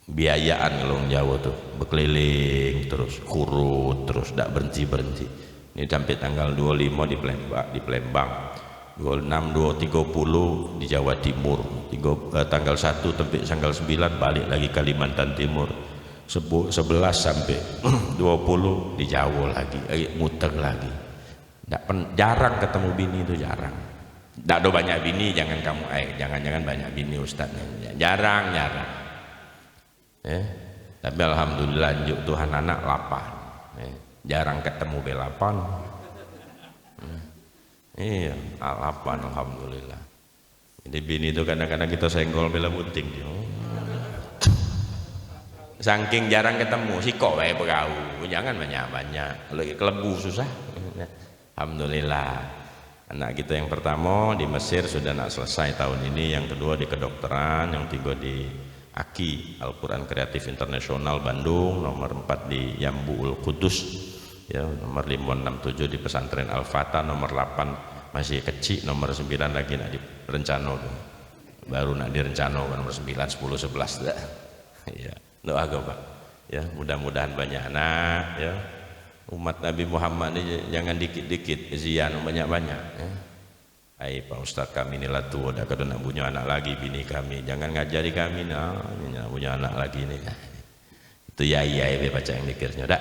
biayaan ngelong Jawa tuh, berkeliling terus, kurut terus, tidak berhenti. Ini sampai tanggal 25 di Palembang, 26, 30 di Jawa Timur, tanggal 1 sampai tanggal 9 balik lagi Kalimantan Timur, 11 sampai 20 di Jawa lagi, muter lagi. Jarang ketemu bini itu, jarang. Tidak ada banyak bini, jangan kamu jangan banyak bini ustadznya, jarang. Tapi alhamdulillah Tuhan anak 8, jarang ketemu belapan. Iya, 8 alhamdulillah. Jadi bini itu kadang-kadang kita senggol bela bunting. Saking jarang ketemu, kok wae pegau, jangan banyak-banyak. Lagi kelebu susah. Alhamdulillah. Anak kita yang pertama di Mesir sudah nak selesai tahun ini, yang kedua di kedokteran, yang tiga di AKI Al-Quran Kreatif Internasional Bandung, nomor 4 di Yambu'ul Kudus, ya, nomor 567 di Pesantren Al-Fatah, nomor 8 masih kecil, nomor 9 lagi nak direncana, baru nak direncana nomor 9, 10, 11 dah. Ya, doa Pak. Ya, mudah-mudahan banyak anak, ya. Umat Nabi Muhammad ini jangan dikit-dikit zian, banyak-banyak, ya. Hai Pak Ustadz, kami ini lah tua, dah kadang nak punya anak lagi, bini kami jangan ngajari kami punya anak lagi ini. Itu ya baca yang dikirnya. Dah,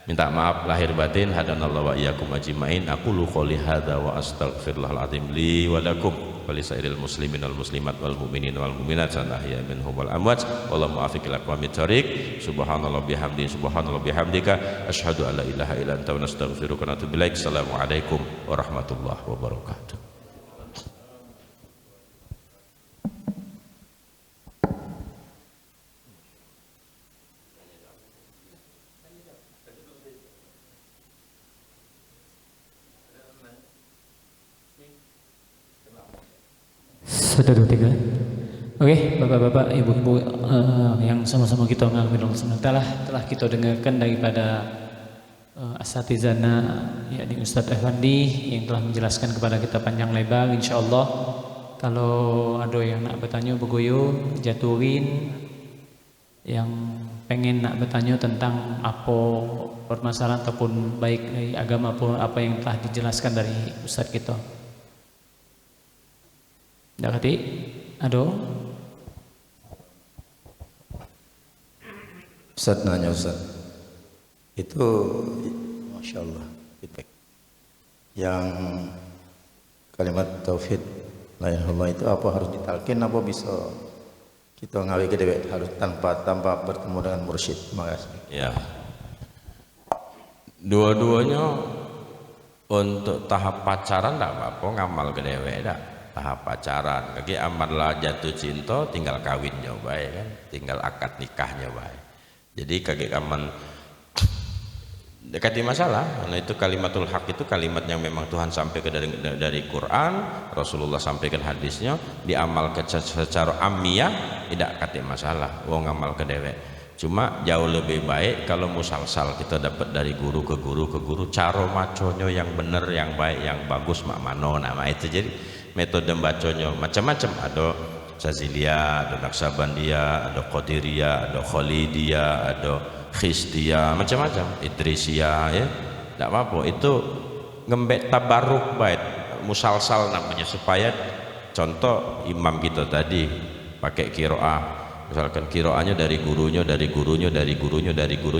minta maaf lahir batin. Hadanallahu wa iyyakum ajmain. Aqulu qouli hadza wa astaghfirullahal azim li wa lakum wa lisairil muslimin wal muslimat wal mu'minin wal mu'minat sanahya minhum wal amwat. Wallahu muwaffiq ila aqwamit thoriq. Subhanallah bihamdika asyhadu an la ilaha illa anta wa nastaghfiruka wa natubu ilaik. Assalamualaikum warahmatullahi wabarakatuh. Sudah 2, 3. Oke, bapak-bapak, ibu-ibu yang sama-sama kita mengalami Allah SWT, telah kita dengarkan daripada asatizana, yakni Ustadz Effendi, yang telah menjelaskan kepada kita panjang lebar. Insya Allah kalau ada yang nak bertanya begoyo, jatuhin, yang pengen nak bertanya tentang apa permasalahan ataupun baik dari agama pun apa yang telah dijelaskan dari Ustadz kita. Dah kati, aduh. Ustaz nanya Ustaz, itu Masya Allah feedback yang kalimat tauhid la ilaha illallah itu apa harus ditalkin, apa bisa kita ngawi ke dewek harus tanpa bertemu dengan mursyid? Terima kasih. Ya, dua-duanya untuk tahap pacaran tidak apa-apa, ngamal ke dewek dah. Tahap pacaran, kaki amal lah jatuh cinta, tinggal kawin nyoba ya kan, tinggal akad nikah nyoba. Jadi kaki aman dekati masalah, karena itu kalimatul haq itu kalimat yang memang Tuhan sampaikan dari Quran, Rasulullah sampaikan hadisnya, diamalkan secara amiyah, tidak kati masalah. Wong ngamal ke dewek. Cuma jauh lebih baik kalau musalsal kita dapat dari guru ke guru, cara maconyo yang benar, yang baik, yang bagus mak mano nama itu. Jadi metode bacanya macam-macam, ada Sazilia, ada Naksabandia, ada Qadiriyah, ada Khalidiyah, ada Khistiyah, macam-macam, Idrisiyah, ya tidak apa-apa, itu ngembek tabaruk baik musalsal namanya, supaya contoh imam kita tadi pakai kiroah, misalkan kiroahnya dari gurunya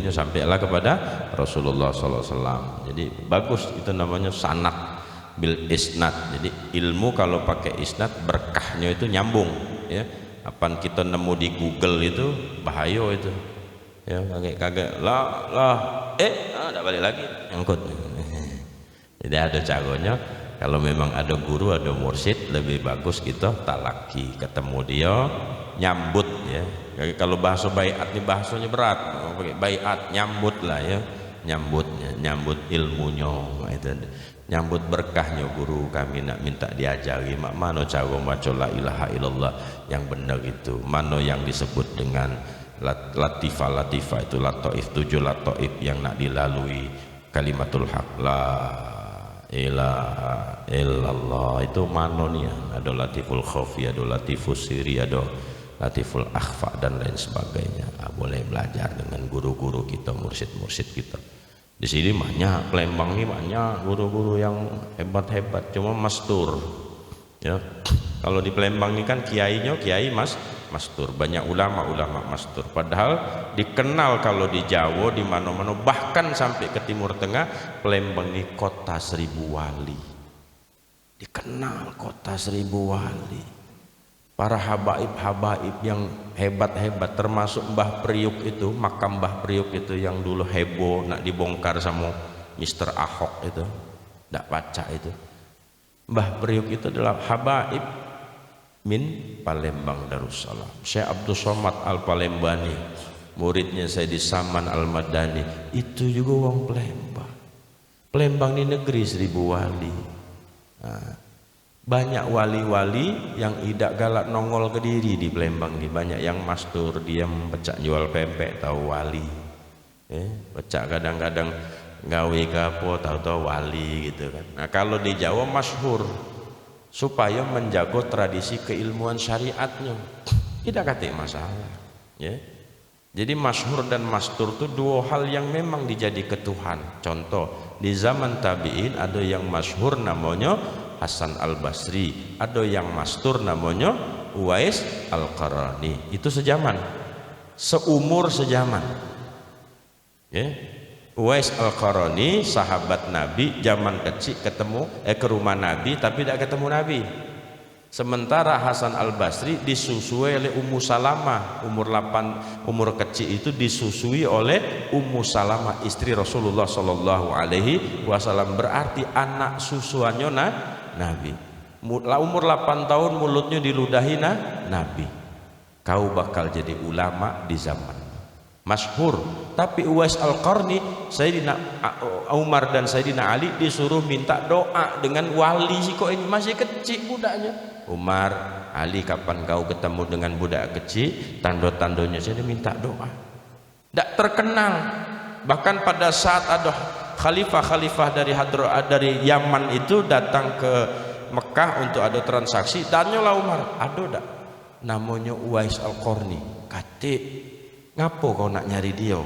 sampailah kepada Rasulullah SAW. Jadi bagus, itu namanya sanad. bil isnad. Jadi ilmu kalau pakai isnad berkahnya itu nyambung ya. Apaan kita nemu di Google itu bahaya itu ya, kagak lah enggak balik lagi nyangkut. Jadi ada caranya, kalau memang ada guru ada mursyid lebih bagus kita talaki, ketemu dia nyambut ya. Kalau bahasa baiat ini bahasanya berat, pakai baiat nyambut lah ya, nyambut ilmunya itu, nyambut berkahnya guru kami nak minta diajari mana cara baca la ilaha illallah yang benar itu, mana yang disebut dengan latifah itu lataif, 7 lataif yang nak dilalui kalimatul haq la ilaha illallah itu mana nih, ada latiful khafi, ada latiful siri, ada latiful akhfa dan lain sebagainya. Boleh belajar dengan guru-guru kita, mursyid-mursyid kita. Di sini banyak, Palembang ini banyak guru-guru yang hebat-hebat, cuma mastur ya. Kalau di Palembang ini kan kiainya kiai mastur, banyak ulama mastur, padahal dikenal kalau di Jawa di mana-mana, bahkan sampai ke Timur Tengah, Palembang ini kota 1000 wali, dikenal kota 1000 wali. Para habaib yang hebat-hebat, termasuk Mbah Priuk itu, makam Mbah Priuk itu yang dulu heboh nak dibongkar sama Mr. Ahok itu, ndak baca itu. Mbah Priuk itu adalah habaib min Palembang Darussalam. Syekh Abdul Somad Al Palembani, muridnya Sayyidi Saman Al Madani, itu juga wong Palembang. Palembang ini negeri 1000 wali. Nah, banyak wali-wali yang tidak galak nongol ke diri di Palembang ini, banyak yang mastur, diam pecak jual pempek tahu wali, pecak kadang-kadang gawe ke apa tahu-tahu wali gitu kan. Nah kalau di Jawa masyhur supaya menjaga tradisi keilmuan syariatnya, tidak kata masalah ya. Jadi masyhur dan mastur itu dua hal yang memang dijadi ketuhan. Contoh di zaman tabi'in ada yang masyhur namanya Hasan Al-Basri, ada yang mastur namanya Uwais Al-Qarani. Itu sejaman, seumur sejaman ya. Uwais Al-Qarani sahabat Nabi, zaman kecil ketemu ke rumah Nabi tapi tidak ketemu Nabi. Sementara Hasan Al-Basri disusui oleh Ummu Salamah, umur kecil itu disusui oleh Ummu Salamah, istri Rasulullah Shallallahu Alaihi Wasallam, berarti anak susuannya Nabi. Umur 8 tahun mulutnya diludahi Nabi. Kau bakal jadi ulama di zaman masyhur. Tapi Uwais Al-Qarni, Sayyidina Umar dan Sayyidina Ali disuruh minta doa dengan wali sih, kok ini masih kecil budaknya. Umar, Ali, kapan kau ketemu dengan budak kecil, tanda-tandanya saya minta doa. Tidak terkenal. Bahkan pada saat ada khalifah dari Yaman itu datang ke Mekah untuk ada transaksi, tanyalah Umar, ada tak namanya Uwais Al-Qarni? Kate, ngapo kau nak nyari dia?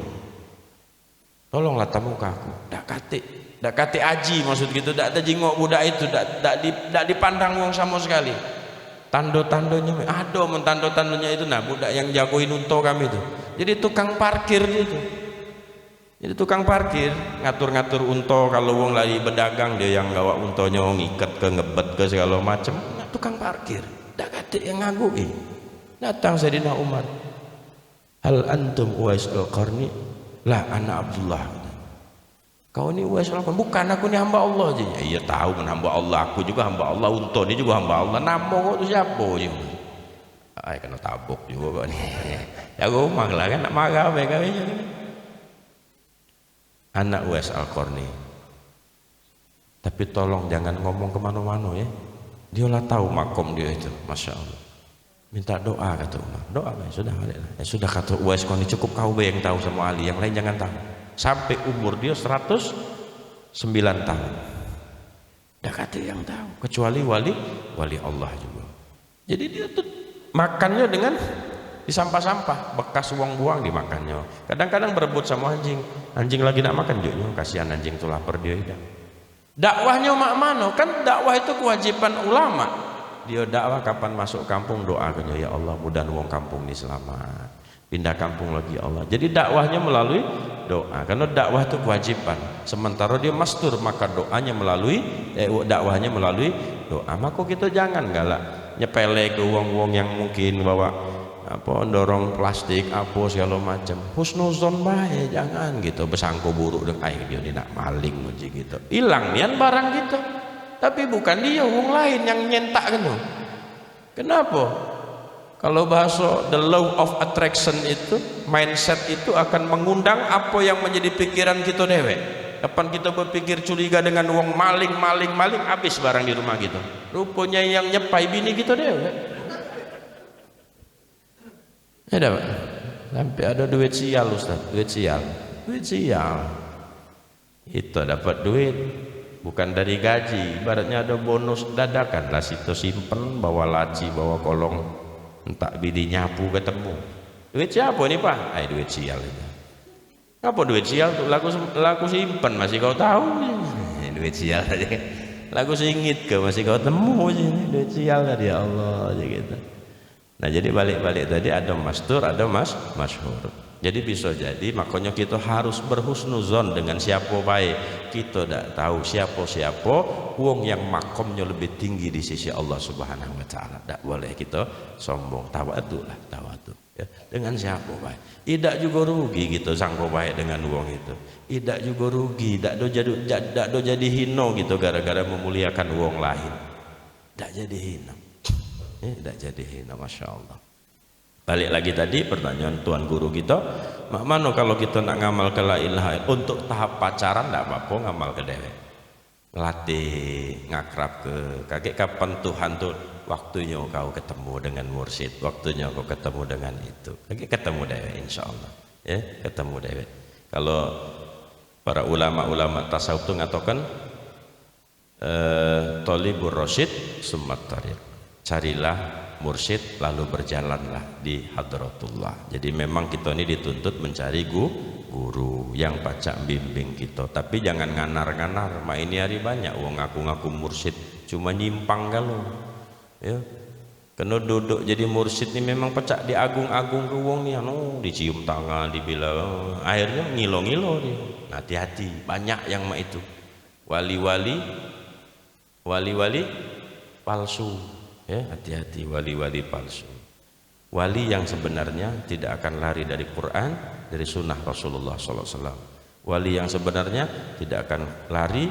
Tolonglah tamu aku. Dak kate aji, maksud gitu, dak ada jingok budak itu, dak dipandang wong sama sekali. Tando-tandonya ada, tando-tandonya itu nah budak yang jagoin unta kami itu. Jadi tukang parkir itu. Jadi tukang parkir ngatur-ngatur unta, kalau wong lagi berdagang dia yang gawa untonya ngikat ke ngebet ke segala macam. Nah, tukang parkir, dak kate yang ngagui. Datang Sayyidina Umar. Hal antum Uwais Al-Qarni? Lah anak Abdullah. Kau ini Uwais Al-Qarni? Bukan, aku ini hamba Allah aja. Ya, iya tahu kan hamba Allah, aku juga hamba Allah, unta ini juga hamba Allah. Nama kau itu siapa? Ay kena tabuk juga kok nih. Ya gue lah kan nak marah mereka ini. Anak Uwais Al-Qarni. Tapi tolong jangan ngomong kemana-mana ya. Dia lah tahu makom dia itu, masya Allah. Minta doa kata Umar. Doa sudah ya sudah kata Uwais Al-Qarni, cukup kau yang tahu sama Ali, yang lain jangan tahu. Sampai umur dia 109 tahun. Dah kata yang tahu, kecuali wali Allah juga. Jadi dia tuh makannya dengan di sampah-sampah, bekas uang buang dimakannya. Kadang-kadang berebut sama anjing lagi nak makan juga, kasihan anjing tuh lapar dia hidup. Dakwahnya mak mano, kan dakwah itu kewajiban ulama. Dia dakwah kapan masuk kampung doakannya, ya Allah mudah wong kampung ini selamat, pindah kampung lagi ya Allah. Jadi dakwahnya melalui doa, karena dakwah itu kewajiban. sementara dia mastur, maka doanya melalui dakwahnya melalui doa. Maka kita jangan galak nyepele ke wong-wong yang mungkin bawa apa dorong plastik apa segala macam, husnuzon bae, jangan gitu bersangko buruk dengan dia nak maling muji gitu, hilang nian barang gitu, tapi bukan dia, wong lain yang nyentak kan. Kenapa? Kalau bahasa the law of attraction itu, mindset itu akan mengundang apa yang menjadi pikiran kita dewek. Kapan kita berpikir curiga dengan wong maling, habis barang di rumah gitu. Rupanya yang nyepai bini kita dewek. Ada Pak? Sampai ada duit sial Ustaz, duit sial. Itu dapat duit bukan dari gaji, ibaratnya ada bonus dadakan lah, situ simpen bawa laci, bawa kolong, entak bidi nyapu ketemu. Duit siapa ini Pak? Duit sial itu. Apa duit sial tuh? Laku simpen masih kau tahu? Duit sial aja. Laku singit ke masih kau temu sini, duit sial tadi, ya Allah aja gitu. Nah jadi balik-balik tadi ada mastur, ada masyhur. Jadi bisa jadi makanya kita harus berhusnuzon dengan siapa baik. Kita tidak tahu siapa wong yang makomnya lebih tinggi di sisi Allah Subhanahu wa taala. Tidak boleh kita sombong, tawadhu lah, tawadhu ya. Dengan siapa baik. Tidak juga rugi gitu sangko baik dengan wong itu. Tidak juga rugi, tidak do jadi hino gitu gara-gara memuliakan wong lain. Tidak jadi hino. Tidak jadi hina, Masya Allah. Balik lagi tadi pertanyaan tuan guru kita, mak mano kalau kita nak ngamal ke la ilaha untuk tahap pacaran tidak apa-apa ngamal ke dewek, ngelatih ngakrab ke kakek. Kapan Tuhan tuh waktunya kau ketemu dengan mursyid, waktunya kau ketemu dengan itu, kakek ketemu dewek insya Allah ya, ketemu dewek. Kalau para ulama-ulama tasawuf itu ngatakan tolibur rasyid summat tariq, carilah mursyid lalu berjalanlah di hadratullah. Jadi memang kita ini dituntut mencari guru yang pacak bimbing kita, tapi jangan nganar-nganar. Ma ini hari banyak wong ngaku-ngaku mursyid cuma nyimpang kalau ya. Kena duduk jadi mursyid ini memang pacak diagung-agung ke wong nih, dicium tangan, dibilang akhirnya ngilo-ngilo dia. Hati-hati, banyak yang mak itu wali-wali palsu. Ya, hati-hati wali-wali palsu. Wali yang sebenarnya tidak akan lari dari Quran, dari sunnah Rasulullah SAW. Wali yang sebenarnya tidak akan lari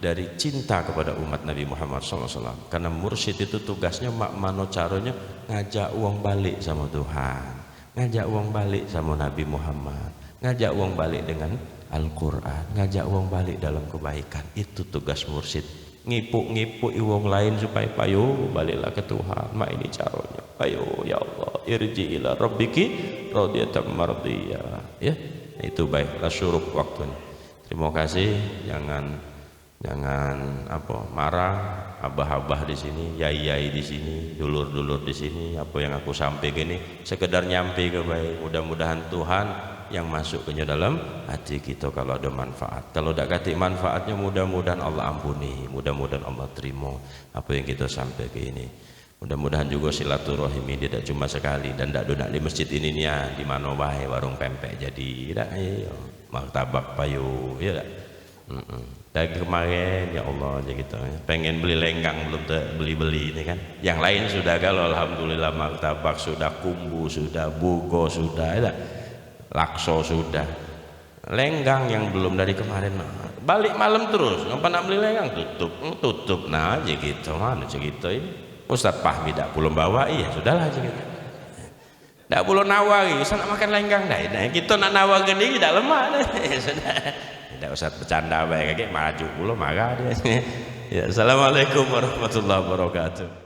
dari cinta kepada umat Nabi Muhammad SAW. Karena mursyid itu tugasnya mano caranya ngajak uang balik sama Tuhan, ngajak uang balik sama Nabi Muhammad, ngajak uang balik dengan Al-Quran, ngajak uang balik dalam kebaikan. Itu tugas mursyid. Ngipuk-ngipuk wong lain supaya payo baliklah ke Tuhan. Mak ini caranya. Payo ya Allah, irji ila rabbiki radiyatan mardiyah. Ya, itu baiklah syuruk waktunya. Terima kasih. Jangan apa marah, abah-abah di sini, yai-yai di sini, dulur-dulur di sini. Apa yang aku sampaikan ini sekedar nyampe ke baik. Mudah-mudahan Tuhan yang masuk ke dalam hati kita kalau ada manfaat. Kalau tidak katik manfaatnya, mudah-mudahan Allah ampuni, mudah-mudahan Allah terima apa yang kita sampaikan ini. Mudah-mudahan juga silaturahim ini tidak cuma sekali dan tidak duduk di masjid ini nih, di mana bae warung pempek jadi tidak ayo martabak payu ya tak. Dari kemarin ya Allah aja gitu pengen beli lenggang belum beli-beli ini kan. Yang lain sudah kalau alhamdulillah martabak sudah, kumbu sudah, bugo sudah ya tak? Lakso sudah, lenggang yang belum dari kemarin balik malam terus ngapa nak beli lenggang tutup nah aja gitu mana gitu ini Ustaz Fahmi tidak belum bawa iya sudahlah aja gitu tidak perlu nawari usah nak makan lenggang nah kita nak nawar gini tidak lemah sudah tidak usah bercanda baik kakek maju belum marah dia ya. Assalamualaikum warahmatullahi wabarakatuh.